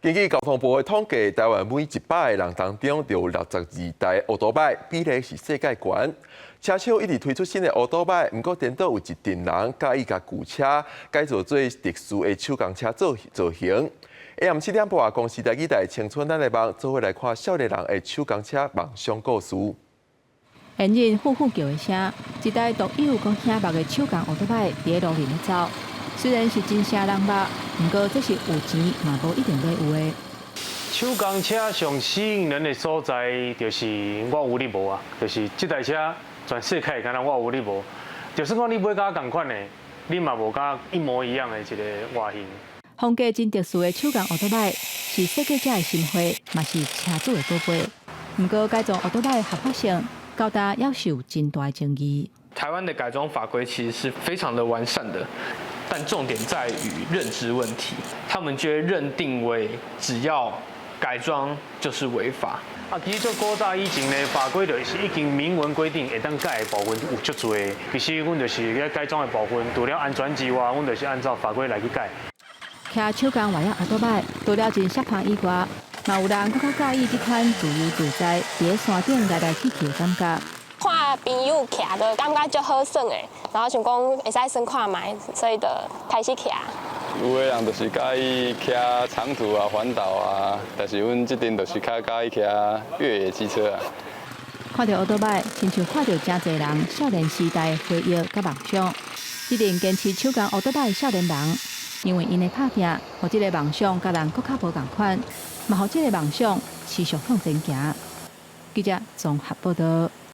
根据交通部的统计，台湾每100个人当中就有62台乌托邦，比例是世界悬。车厂一直推出新的乌托邦，不过颠倒有一群人介意将旧车改造做特殊的手工车造型。下午4点半，公司台记台青春咱的梦，做伙来看少年人的手工车梦想故事。行人呼呼叫的声，一台独有讲听目的手工乌托邦伫路面咧走。虽然是真声人目，不过这是有钱嘛无一定要有的。手工车上吸引人的所在，就是我有你无啊，就是这台车全世界敢若我有你无，就算讲你买甲同款的，你嘛无甲一模一样的一个外形。风格真特殊的手工乌托邦，是设计者的心花，嘛是车主的宝贝。不过改装乌托邦的合法性，高达要受真大的争议。台湾的改装法规其实是非常的完善的，但重点在于认知问题。他们就会认定为只要改装就是违法。其实做古早以前的法规就是已经明文规定会当改的部分有足多的。其实阮就是咧改装的部分，除了安全之外，阮就是按照法规来去改。骑手工外亚乌托邦，除了真适合以外，嘛有人更较介意这款自由自在，伫山顶来去去的感觉。看朋友骑就感觉足好耍的，然后想讲会使先看卖，所以就开始骑。有的人就是介意骑长途啊、环岛啊，但是阮这阵就是较介意骑越野机车啊。看到乌托邦，亲像看到真侪人少年时代的回忆甲梦想。一定坚持手工乌托邦的少年人，因为因的打拼，互这个梦想甲人搁较无共款，嘛互这个梦想持续向前行。记者综合报道。